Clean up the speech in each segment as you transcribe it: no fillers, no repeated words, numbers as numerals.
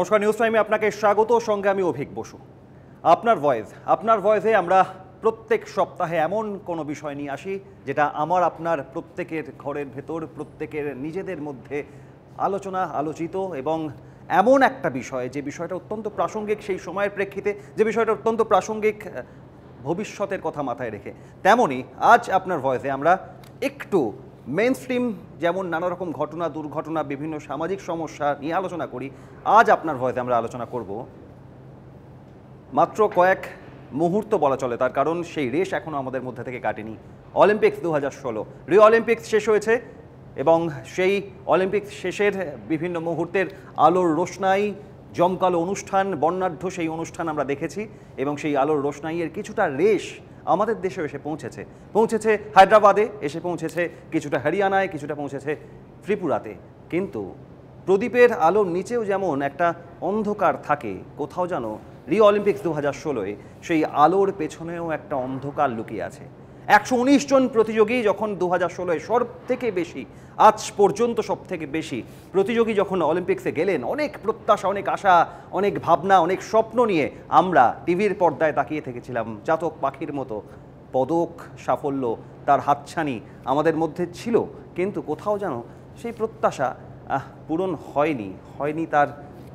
নমস্কার, নিউজ টাইমে আপনাকে স্বাগত। সঙ্গে আমি অভিক বসু। আপনার ভয়েসে আমরা প্রত্যেক সপ্তাহে এমন কোনো বিষয় নিয়ে আসি যেটা আপনার প্রত্যেকের ঘরের ভেতর, প্রত্যেকের নিজেদের মধ্যে আলোচিত এবং এমন একটা বিষয় যে বিষয়টা অত্যন্ত প্রাসঙ্গিক সেই সময়ের প্রেক্ষিতে, যে বিষয়টা অত্যন্ত প্রাসঙ্গিক ভবিষ্যতের কথা মাথায় রেখে। তেমনই আজ আপনার ভয়েসে আমরা একটু মেইনস্ট্রিম যেমন নানা রকম ঘটনা, দুর্ঘটনা, বিভিন্ন সামাজিক সমস্যা নিয়ে আলোচনা করি, আজ আপনার ভয়েসে আমরা আলোচনা করব মাত্র কয়েক মুহূর্ত বলা চলে, তার কারণ সেই রেশ এখনও আমাদের মধ্যে থেকে কাটেনি। অলিম্পিক্স 2016 রিও অলিম্পিক্স শেষ হয়েছে এবং সেই অলিম্পিক্স শেষের বিভিন্ন মুহূর্তের আলোর রোশনাই, জমকালো অনুষ্ঠান, বর্ণাঢ্য সেই অনুষ্ঠান আমরা দেখেছি এবং সেই আলোর রোশনাইয়ের কিছুটা রেশ আমাদের দেশে এসে পৌঁছেছে হায়দ্রাবাদে, এসে পৌঁছেছে কিছুটা হরিয়ানায়, কিছুটা পৌঁছেছে ত্রিপুরাতে। কিন্তু প্রদীপের আলোর নিচেও যেমন একটা অন্ধকার থাকে, কোথাও যেন রিও অলিম্পিক্স 2016 সেই আলোর পেছনেও একটা অন্ধকার লুকিয়ে আছে। 119 জন প্রতিযোগী যখন 2016 সব থেকে বেশি, আজ পর্যন্ত সব থেকে বেশি প্রতিযোগী যখন অলিম্পিক্সে গেলেন, অনেক প্রত্যাশা, অনেক আশা, অনেক ভাবনা, অনেক স্বপ্ন নিয়ে আমরা টিভির পর্দায় তাকিয়ে থেকেছিলাম চাতক পাখির মতো। পদক, সাফল্য, তার হাতছানি আমাদের মধ্যে ছিল, কিন্তু কোথাও যেন সেই প্রত্যাশা পূরণ হয়নি। তার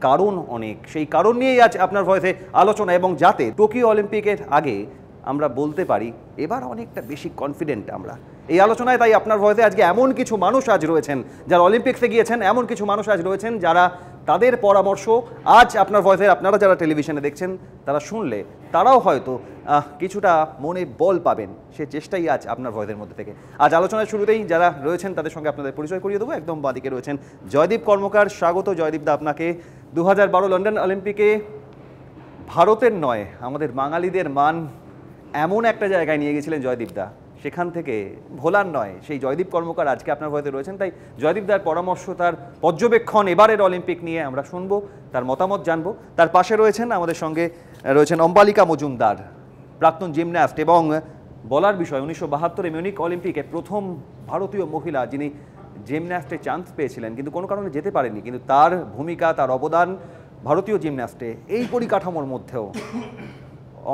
কারণ অনেক, সেই কারণ নিয়েই আজ আপনার ভয়েসে আলোচনা, এবং যাতে টোকিও অলিম্পিকের আগে আমরা বলতে পারি এবার অনেকটা বেশি কনফিডেন্ট আমরা এই আলোচনায়। তাই আপনার ভয়েসে আজকে এমন কিছু মানুষ আজ রয়েছেন যারা অলিম্পিক্সে গিয়েছেন, এমন কিছু মানুষ আজ রয়েছেন যারা তাদের পরামর্শ আজ আপনার ভয়েসে, আপনারা যারা টেলিভিশনে দেখছেন তারা শুনলে তারাও হয়তো কিছুটা মনে বল পাবেন। সে চেষ্টাই আজ আপনার ভয়েসের মধ্যে থেকে। আজ আলোচনার শুরুতেই যারা রয়েছেন তাদের সঙ্গে আপনাদের পরিচয় করিয়ে দেবো। একদম বাঁদিকে রয়েছেন জয়দীপ কর্মকার। স্বাগত জয়দীপ দা আপনাকে। 2012 লন্ডন অলিম্পিকে ভারতের নয়, আমাদের বাঙালিদের মান এমন একটা জায়গায় নিয়ে গেছিলেন জয়দীপ দা, সেখান থেকে ভোলার নয়। সেই জয়দীপ কর্মকার আজকে আপনার ভয়েসে রয়েছেন। তাই জয়দীপ দার পরামর্শ, তার পর্যবেক্ষণ এবারের অলিম্পিক নিয়ে আমরা শুনবো, তার মতামত জানবো। তার পাশে রয়েছেন আমাদের সঙ্গে রয়েছেন অম্বালিকা মজুমদার, প্রাক্তন জিমন্যাস্ট, এবং বলার বিষয় 1972 মিউনিক অলিম্পিকে প্রথম ভারতীয় মহিলা যিনি জিমন্যাস্টে চান্স পেয়েছিলেন কিন্তু কোনো কারণে যেতে পারেননি, কিন্তু তার ভূমিকা, তার অবদান ভারতীয় জিমন্যাস্টে এই পরিকাঠামোর মধ্যেও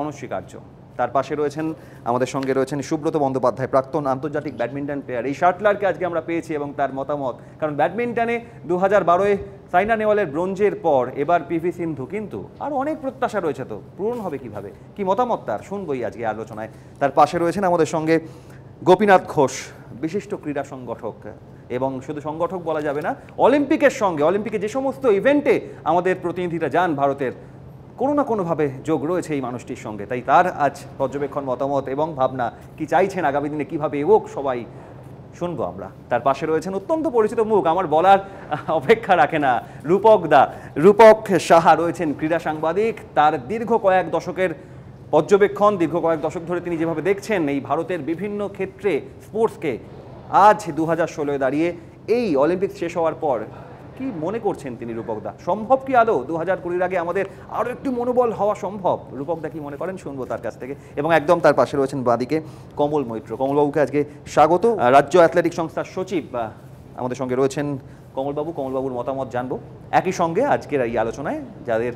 অনস্বীকার্য। তার পাশে রয়েছেন আমাদের সঙ্গে রয়েছেন সুব্রত বন্দ্যোপাধ্যায়, প্রাক্তন আন্তর্জাতিক ব্যাডমিন্টন প্লেয়ার। এই শাটলারকে আজকে আমরা পেয়েছি এবং তার মতামত, কারণ ব্যাডমিন্টনে 2012 সাইনা নেহওয়ালের ব্রোঞ্জের পর এবার পিভি সিন্ধু, কিন্তু আরও অনেক প্রত্যাশা রয়েছে, তো পূরণ হবে কিভাবে, কি মতামত তার শুনবই আজকে আলোচনায়। তার পাশে রয়েছেন আমাদের সঙ্গে গোপীনাথ ঘোষ, বিশিষ্ট ক্রীড়া সংগঠক, এবং শুধু সংগঠক বলা যাবে না, অলিম্পিকের সঙ্গে, অলিম্পিকে যে সমস্ত ইভেন্টে আমাদের প্রতিনিধিরা যান ভারতের, কোনো না কোনোভাবে যোগ রয়েছে এই মানুষটির সঙ্গে। তাই তার আজ পর্যবেক্ষণ, মতামত এবং ভাবনা, কি চাইছেন আগামী দিনে কীভাবে এগোক সবাই শুনবো আমরা। তার পাশে রয়েছেন অত্যন্ত পরিচিত মুখ, আমার বলার অপেক্ষা রাখে না, রূপক সাহা রয়েছেন, ক্রীড়া সাংবাদিক। তার দীর্ঘ কয়েক দশকের পর্যবেক্ষণ, দীর্ঘ কয়েক দশক ধরে তিনি যেভাবে দেখছেন এই ভারতের বিভিন্ন ক্ষেত্রে স্পোর্টসকে, আজ 2016 দাঁড়িয়ে এই অলিম্পিক্স শেষ হওয়ার পর কি মনে করছেন তিনি? রূপকদা, সম্ভব কি আদৌ 2020 আগে আমাদের আরও একটু মনোবল হওয়া সম্ভব? রূপকদা কি মনে করেন, শুনবো তার কাছ থেকে। এবং একদম তার পাশে রয়েছেন বাঁদিকে কমল মৈত্র। কমলবাবুকে আজকে স্বাগত, রাজ্য অ্যাথলেটিক সংস্থার সচিব আমাদের সঙ্গে রয়েছেন কমলবাবুর মতামত জানবো। একই সঙ্গে আজকের এই আলোচনায় যাদের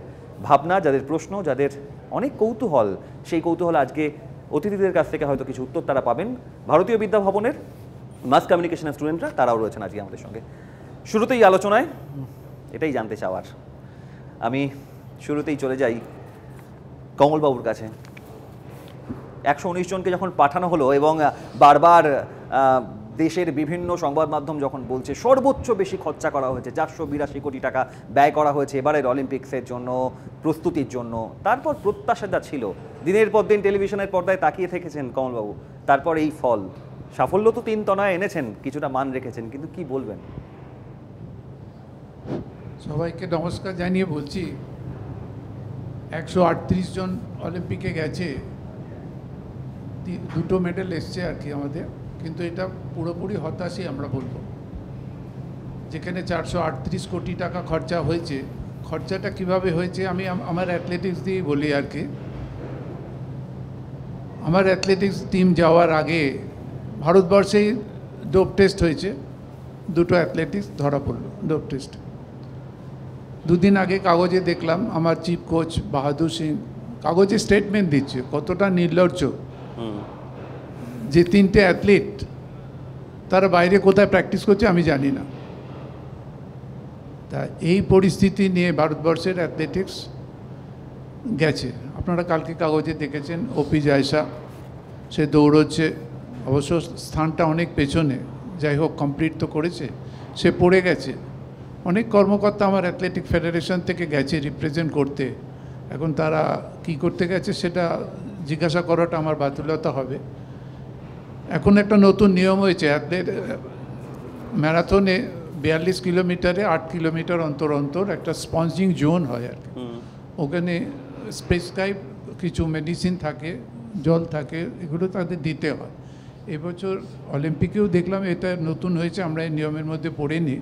ভাবনা, যাদের প্রশ্ন, যাদের অনেক কৌতূহল, সেই কৌতূহল আজকে অতিথিদের কাছ থেকে হয়তো কিছু উত্তর তারা পাবেন। ভারতীয় বিদ্যা ভবনের মাস কমিউনিকেশনের স্টুডেন্টরা, তারাও রয়েছেন আজকে আমাদের সঙ্গে। শুরুতেই আলোচনায় এটাই জানতে চাওয়ার, আমি শুরুতেই চলে যাই কমলবাবুর কাছে। 119 জনকে যখন পাঠানো হলো এবং বারবার দেশের বিভিন্ন সংবাদ মাধ্যম যখন বলছে সর্বোচ্চ বেশি খরচা করা হয়েছে, 482 কোটি টাকা ব্যয় করা হয়েছে এবারের অলিম্পিক্সের জন্য, প্রস্তুতির জন্য, তারপর প্রত্যাশা যা ছিল, দিনের পর দিন টেলিভিশনের পর্দায় তাকিয়ে থেকেছেন কমলবাবু, তারপর এই ফল, সাফল্য তো 3 তনায় এনেছেন, কিছুটা মান রেখেছেন, কিন্তু কি বলবেন? সবাইকে নমস্কার জানিয়ে বলছি, 138 জন অলিম্পিকে গেছে, 2টো মেডেল এসছে আর কি আমাদের, কিন্তু এটা পুরোপুরি হতাশই আমরা বলবো। যেখানে 438 কোটি টাকা খরচা হয়েছে, খরচাটা কিভাবে হয়েছে আমি আমার অ্যাথলেটিক্স দিয়েই বলি আর কি। আমার অ্যাথলেটিক্স টিম যাওয়ার আগে ভারতবর্ষেই ডোপ টেস্ট হয়েছে, 2টো অ্যাথলেটিক্স ধরা পড়লো ডোপ টেস্ট। দুদিন আগে কাগজে দেখলাম আমার চিফ কোচ বাহাদুর সিং কাগজে স্টেটমেন্ট দিচ্ছে, কতটা নির্লজ্জ যে 3টে অ্যাথলিট তারা বাইরে কোথায় প্র্যাকটিস করছে আমি জানি না। তা এই পরিস্থিতি নিয়ে ভারতবর্ষের অ্যাথলেটিক্স গেছে। আপনারা কালকে কাগজে দেখেছেন ওপি জায়সা, সে দৌড়চ্ছে, অবশ্য স্থানটা অনেক পেছনে, যাই হোক কমপ্লিট তো করেছে, সে পড়ে গেছে। অনেক কর্মকর্তা আমার অ্যাথলেটিক ফেডারেশন থেকে গেছে রিপ্রেজেন্ট করতে, এখন তারা কি করতে গেছে সেটা জিজ্ঞাসা করাটা আমার বাতুলতা হবে। এখন একটা নতুন নিয়ম হয়েছে, অ্যাথলেট ম্যারাথনে 42 কিলোমিটারে 8 কিলোমিটার অন্তর অন্তর একটা স্পঞ্জিং জোন হয় আর কি। ওখানে প্রেসক্রাইব কিছু মেডিসিন থাকে, জল থাকে, এগুলো তাদের দিতে হয়। এবছর অলিম্পিকেও দেখলাম এটা নতুন হয়েছে, আমরা এই নিয়মের মধ্যে পড়িনি।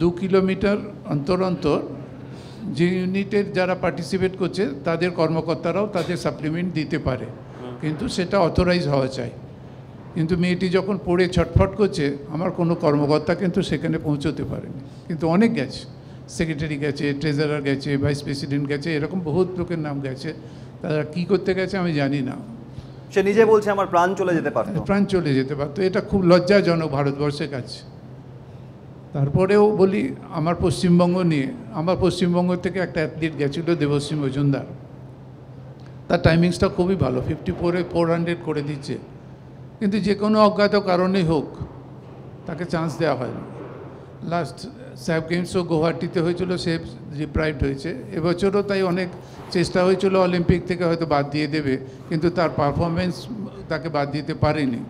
2 কিলোমিটার অন্তর অন্তর যে ইউনিটের যারা পার্টিসিপেট করছে তাদের কর্মকর্তারাও তাদের সাপ্লিমেন্ট দিতে পারে, কিন্তু সেটা অথরাইজ হওয়া চাই। কিন্তু মেয়েটি যখন পড়ে ছটফট করছে, আমার কোনো কর্মকর্তা কিন্তু সেখানে পৌঁছতে পারেনি, কিন্তু অনেক গেছে, সেক্রেটারি গেছে, ট্রেজারার গেছে, ভাইস প্রেসিডেন্ট গেছে, এরকম বহুত লোকের নাম গেছে। তারা কী করতে গেছে আমি জানি না। সে নিজে বলছে আমার প্রাণ চলে যেতে পারতো। প্রাণ চলে যেতে পারতো, এটা খুব লজ্জাজনক ভারতবর্ষের কাছে। তারপরেও বলি আমার পশ্চিমবঙ্গ নিয়ে, আমার পশ্চিমবঙ্গ থেকে একটা অ্যাথলিট গেছিলো দেবশ্রী মজুমদার, তার টাইমিংসটা খুবই ভালো, 54-এ 400 করে দিচ্ছে, কিন্তু যে কোনো অজ্ঞাত কারণেই হোক তাকে চান্স দেওয়া হয় না। লাস্ট স্যাব গেমসও গুয়াহাটিতে হয়েছিল, সে ডিপ্রাইভড হয়েছে। এবছরও তাই অনেক চেষ্টা হয়েছিল অলিম্পিক থেকে হয়তো বাদ দিয়ে দেবে, কিন্তু তার পারফরমেন্স তাকে বাদ দিতে পারেনি।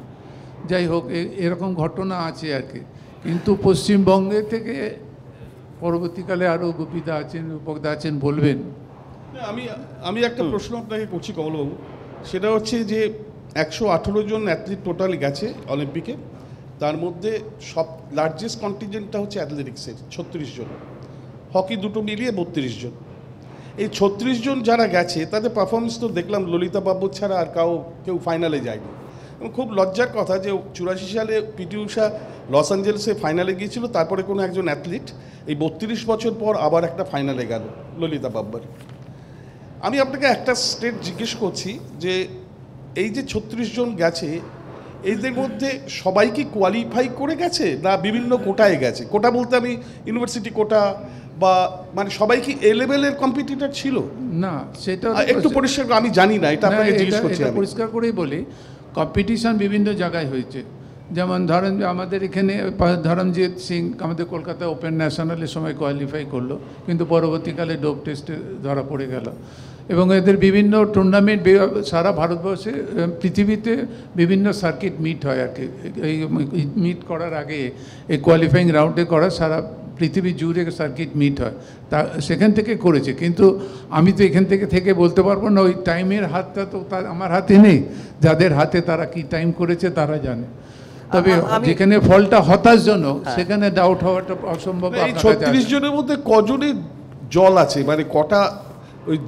যাই হোক, এরকম ঘটনা আছে আর কি। কিন্তু পশ্চিমবঙ্গে থেকে পরবর্তীকালে আরও গোপীদা আছেন, রূপকদা আছেন, বলবেন। আমি একটা প্রশ্ন আপনাকে করছি কমলবাবু, সেটা হচ্ছে যে 118 জন অ্যাথলিট টোটাল গেছে অলিম্পিকে, তার মধ্যে সব লার্জেস্ট কন্টিনজেন্টটা হচ্ছে অ্যাথলেটিক্সের 36 জন, হকি দুটো মিলিয়ে 32 জন। এই 36 জন যারা গেছে তাদের পারফরমেন্স তো দেখলাম ললিতা বাবু ছাড়া আর কেউ ফাইনালে যায়নি। এবং খুব লজ্জার কথা যে 84 সালে পিটি ঊষা লস অ্যাঞ্জেলেসে ফাইনালে গিয়েছিল, তারপরে কোনো একজন অ্যাথলিট এই 32 বছর পর আবার একটা ফাইনালে গেল, ললিতা বাব্বার। আমি আপনাকে একটা স্টেট জিজ্ঞেস করছি যে এই যে 36 জন গেছে, এদের মধ্যে সবাই কি কোয়ালিফাই করে গেছে না বিভিন্ন কোটায় গেছে? কোটা বলতে আমি ইউনিভার্সিটি কোটা বা মানে সবাই কি এ লেভেলের কম্পিটিটর ছিল? না, সেটা একটু পরিষ্কার, আমি জানি না, এটা আপনাকে জিজ্ঞেস করছি। পরিষ্কার করেই বলি, কম্পিটিশন বিভিন্ন জায়গায় হয়েছে। যেমন ধরেন আমাদের এখানে ধরমজিৎ সিং আমাদের কলকাতা ওপেন ন্যাশনালের সময় কোয়ালিফাই করলো, কিন্তু পরবর্তীকালে ডোপ টেস্টে ধরা পড়ে গেল। এবং এদের বিভিন্ন টুর্নামেন্ট সারা ভারতবর্ষে, পৃথিবীতে বিভিন্ন সার্কিট মিট হয় আর কি। এই মিট করার আগে এই কোয়ালিফাইং রাউন্ডে করা সারা পৃথিবী জুড়ে সার্কিট মিট হয়, তা সেখান থেকে করেছে। কিন্তু আমি তো এখান থেকে বলতে পারবো না, ওই টাইমের হাতটা তো আমার হাতে নেই, যাদের হাতে তারা কি টাইম করেছে তারা জানে। তবে যেখানে ফলটা হতাশজনক সেখানে ডাউট হওয়াটা অসম্ভব। এই 36 জনের মধ্যে কজনের জল আছে, মানে কটা ওই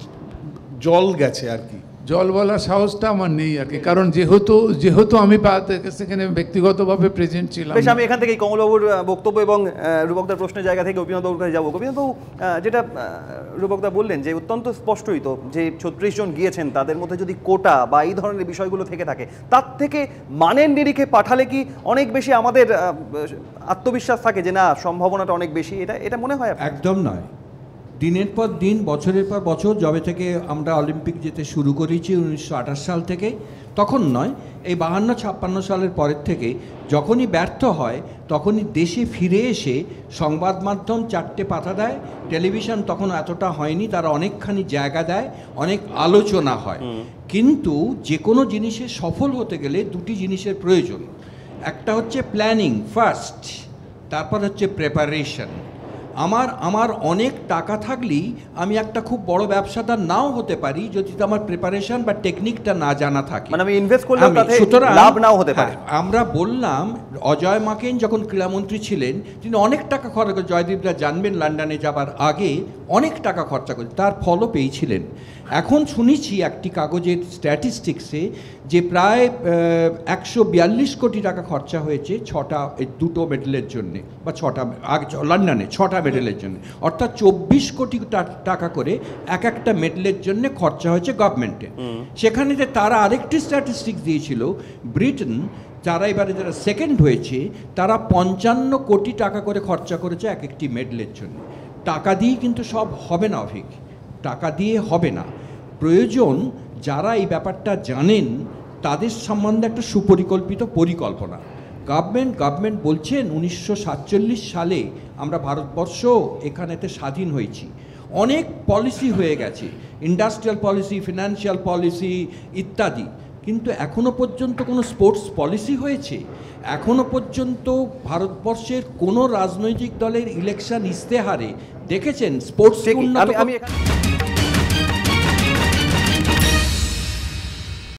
জল গেছে আর কি? জল বলার সাহসটা আমার নেই আর কি, কারণ যেহেতু আমি সেখানে ব্যক্তিগতভাবে প্রেজেন্ট ছিলাম। বেশ, আমি এখান থেকে কমলবাবুর বক্তব্য এবং রূপকদার প্রশ্নের জায়গা থেকে গোপীনাথবাবুর কাছে যাবো। গোপীনাথবাবু, যেটা রূপকদা বললেন যে অত্যন্ত স্পষ্টই তো যে 36 জন গিয়েছেন, তাদের মধ্যে যদি কোটা বা এই ধরনের বিষয়গুলো থেকে থাকে, তার থেকে মানের নিরিখে পাঠালে কি অনেক বেশি আমাদের আত্মবিশ্বাস থাকে যে না সম্ভাবনাটা অনেক বেশি? এটা মনে হয়? একদম নয়। দিনের পর দিন, বছরের পর বছর, যবে থেকে আমরা অলিম্পিক যেতে শুরু করেছি 1928 সাল থেকে, তখন নয়, এই 52-56 সালের পরের থেকে যখনই ব্যর্থ হয় তখনই দেশে ফিরে এসে সংবাদ মাধ্যম 4টে পাতা দেয়, টেলিভিশন তখন এতটা হয়নি, তারা অনেকখানি জায়গা দেয়, অনেক আলোচনা হয়। কিন্তু যে কোনো জিনিসে সফল হতে গেলে দুটি জিনিসের প্রয়োজন। একটা হচ্ছে প্ল্যানিং ফার্স্ট, তারপর হচ্ছে প্রেপারেশন। আমার অনেক টাকা থাকলেই আমি একটা খুব বড় ব্যবসাদার নাও হতে পারি যদি আমার প্রিপারেশন বা টেকনিকটা না জানা থাকে, মানে আমি ইনভেস্ট করলে তাতে লাভ নাও হতে পারে। আমরা বললাম অজয় মাকেন যখন ক্রীড়ামন্ত্রী ছিলেন, তিনি অনেক টাকা খরচ করে, জয়দীপরা জানবেন লন্ডনে যাবার আগে অনেক টাকা খরচা করে, তার ফলও পেয়েছিলেন। এখন শুনেছি একটি কাগজের স্ট্যাটিস্টিক্সে যে প্রায় 142 কোটি টাকা খরচা হয়েছে দুটো মেডেলের জন্যে, বা লন্ডনে 6টা মেডেলের জন্য, অর্থাৎ 24 কোটি টাকা করে একটা মেডেলের জন্য খরচা হয়েছে গভর্নমেন্টে। সেখানে যে তারা আরেকটি স্ট্যাটিস্টিক্স দিয়েছিল, ব্রিটেন যারা সেকেন্ড হয়েছে তারা 55 কোটি টাকা করে খরচা করেছে একটি মেডেলের জন্য। টাকা দিয়ে কিন্তু সব হবে না অভিক, টাকা দিয়ে হবে না। প্রয়োজন যারা এই ব্যাপারটা জানেন তাদের সম্বন্ধে একটা সুপরিকল্পিত পরিকল্পনা। গভর্নমেন্ট বলছেন 1947 সালে আমরা ভারতবর্ষ এখানেতে স্বাধীন হয়েছি, অনেক পলিসি হয়ে গেছে, ইন্ডাস্ট্রিয়াল পলিসি, ফিনান্সিয়াল পলিসি ইত্যাদি, কিন্তু এখনো পর্যন্ত কোনো স্পোর্টস পলিসি হয়েছে? এখনো পর্যন্ত ভারতবর্ষের কোনো রাজনৈতিক দলের ইলেকশন ইস্তেহারে দেখেছেন স্পোর্টস? আমি